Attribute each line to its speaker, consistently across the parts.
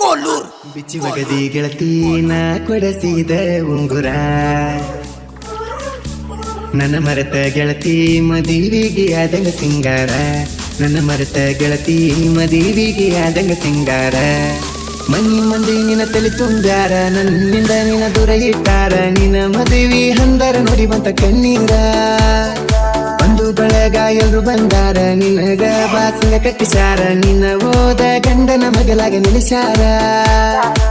Speaker 1: ಕೋಲೂರ್
Speaker 2: ಬಿಚ್ಚುವಗದಿ ಗೆಳತೀನ ಕೊಡಸಿದ ಉಂಗುರ ನನ್ನ ಮರೆತ ಗೆಳತಿ ಮದುವಿಗೆ ಆದಂಗ ಸಿಂಗಾರ ನನ್ನ ಮರೆತ ಗೆಳತಿ ಮದುವಿಗೆ ಆದಂಗ ಸಿಂಗಾರ ಮನಿ ಮಂದಿ ನಿನ್ನ ತಲೆ ತುಂಬ್ಯಾರ ನನ್ನಿಂದ ನಿನ್ನ ದೂರ ಇಟ್ಟಾರ ನಿನ್ನ ಮದುವೆ ಹಂದರ ನೋಡಿ ಬಂತ ಕಣ್ಣೀರ ಒಂದು ಬಳಗ ಎಲ್ರು ಬಂದಾರ ನಿನಗ ಬಾಸಿಂಗ ಕಟ್ಟಿಸಾರ ನಿನ್ನ ಓದ ಗಂಡನ ಮಗಲಾಗ ನಿಲ್ಲಿಸಾರ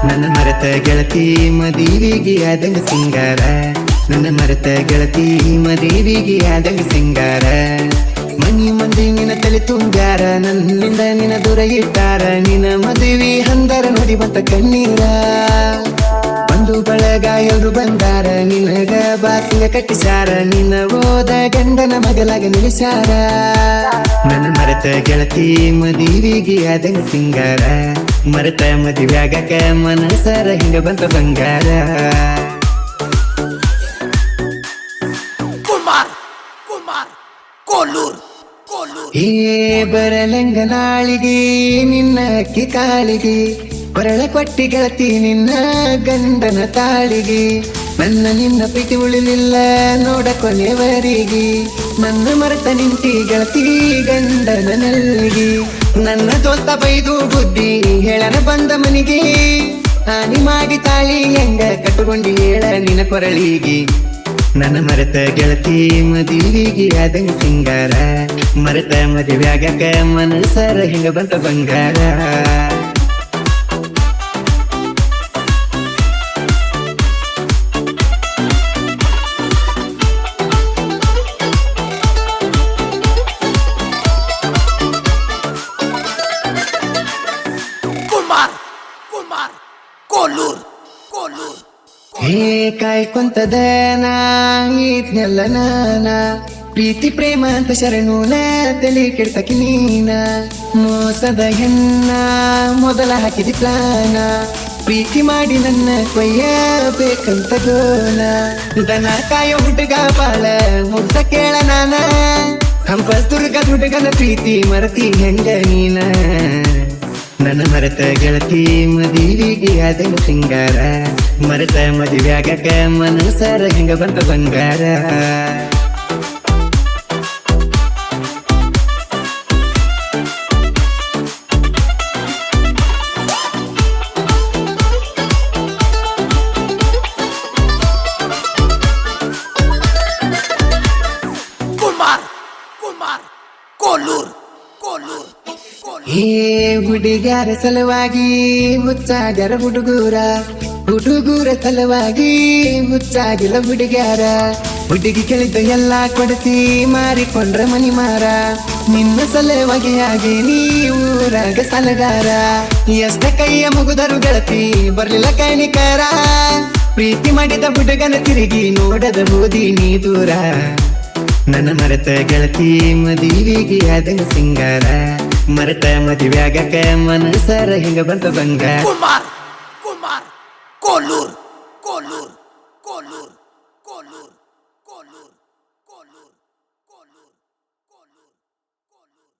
Speaker 2: ನನ್ನ ಮರೆತ ಗೆಳತಿ ಮದುವಿಗೆ ಆದಂಗ ಸಿಂಗಾರ ನನ್ನ ಮರೆತ ಗೆಳತಿ ಮದುವಿಗೆ ಆದಂಗ ಸಿಂಗಾರ ಮನಿ ಮಂದಿ ನಿನ್ನ ತಲೆ ತುಂಬ್ಯಾರ ನನ್ನಿಂದ ನಿನ್ನ ದೂರ ಇಟ್ಟಾರ ನಿನ್ನ ಮದುವೆ ಹಂದರ ನೋಡಿ ಬಂತ ಕಣ್ಣೀರ ಒಂದು ಬಳಗ ಎಲ್ರು ಬಂದಾರ ನಿನಗ ಬಾಸಿಂಗ ಕಟ್ಟಿಸಾರ ನಿನ್ನ ಓದ ಗಂಡನ ಮಗಲಾಗ ನಿಲ್ಲಿಸಾರ ನನ್ನ ಮರೆತ ಗೆಳತಿ ಮದುವಿಗೆ ಆದಂಗ ಸಿಂಗಾರ ಮರೆತ ಮದುವೆ ಆಗಕ ಮನಸರ ಹಿಂಗ ಬಂತ ಬಂಗಾರ
Speaker 1: ಕೋಲೂರ್
Speaker 2: ಏ ಬರಲಂಗ ನಾಳಿಗೆ ನಿನ್ನ ಅಕ್ಕಿ ಕಾಳಿಗೆ ಬರಳ ಕೊಟ್ಟಿ ಗೆಳತಿ ನಿನ್ನ ಗಂಡನ ತಾಳಿಗೆ ನನ್ನ ನಿನ್ನ ಪ್ರೀತಿ ಉಳಿಲಿಲ್ಲ ನೋಡ ಕೊನೆಯವರಿಗೆ ನನ್ನ ಮರೆತ ನಿಂತಿ ಗೆಳತಿ ಗಂಡನ ನಲ್ಲಿಗೆ ನನ್ನ ದೋಸ್ತ ಬೈದು ಬುದ್ಧಿ ಹೇಳನ ಬಂದ ಮನಿಗೆ ಹಾನಿ ಮಾಡಿ ತಾಳಿ ಹೆಂಗ ಕಟ್ಟುಕೊಂಡಿ ಹೇಳ ನಿನ್ನ ಕೊರಳಿಗೆ ನನ್ನ ಮರೆತ ಗೆಳತಿ ಮದುವಿಗೆ ಆದಂಗ ಸಿಂಗಾರ ಮರೆತ ಮದುವೆ ಆಗಕ ಮನಸರ ಹಿಂಗ ಬಂತ ಬಂಗಾರ
Speaker 1: ಕೋಲೂರ್
Speaker 2: ಹೇ ಕಾಯ್ಕೊಂತದ ನಾಯಿದ್ನೆಲ್ಲ ನಾನ ಪ್ರೀತಿ ಪ್ರೇಮ ಅಂತ ಶರಣೂನ ತಲೆ ಕೆಡ್ತಕಿ ನೀನ ಮೋಸದ ಹೆಣ್ಣ ಮೊದಲ ಹಾಕಿದಿ ಪ್ಲಾನ ಪ್ರೀತಿ ಮಾಡಿ ನನ್ನ ಕೊಯ್ಯಬೇಕಂತ ಗೋನ ದನ ಕಾಯೋ ಹುಡುಗ ಬಾಳ ಮುಗ್ಧ ಕೇಳ ನಾನ ಹಂಪಸ್ ದುರ್ಗ ಹುಡುಗನ ಪ್ರೀತಿ ಮರತಿ ಹೆಂಗ ನೀನ ನನ್ನ ಮರೆತ ಗೆಳತಿ ಮದುವಿಗೆ ಆದಂಗ ಸಿಂಗಾರ ಮರೆತ ಮದುವೆ ಆಗಕ ಮನಸರ ಹಿಂಗ ಬಂತ ಬಂಗಾರ
Speaker 1: ಕೋಲೂರ್
Speaker 2: ಹೇ ಹುಡುಗಾರ ಸಲುವಾಗಿ ಹುಚ್ಚಾಗ್ಯಾರ ಹುಡುಗೂರ ಸಲುವಾಗಿ ಹುಚ್ಚಾಗಿಲ್ಲ ಹುಡುಗ್ಯಾರ ಹುಡುಗಿ ಕೇಳಿದ ಎಲ್ಲ ಕೊಡಿಸಿ ಮಾರಿಕೊಂಡ್ರ ಮನಿ ಮಾರ ನಿನ್ನ ಸಲುವಾಗಿ ಹಾಗೆ ನೀ ಊರಾಗ ಸಲಗಾರ ಎಷ್ಟ ಕೈಯ ಮುಗುದರು ಗೆಳತಿ ಬರ್ಲಿಲ್ಲ ಕೈನಿಕರ ಪ್ರೀತಿ ಮಾಡಿದ ಹುಡುಗನ ತಿರುಗಿ ನೋಡದ ಹೋದಿ ನೀ ದೂರ ನನ್ನ ಮರೆತ ಗೆಳತಿ ಮದುವಿಗೆ ಆದಂಗ ಸಿಂಗಾರ ಮರೆತ ಮದುವೆ ಆಗಕ ಮನಸರ ಹಿಂಗ ಬಂತ ಬಂಗಾರ
Speaker 1: ಕೋಲೂರ್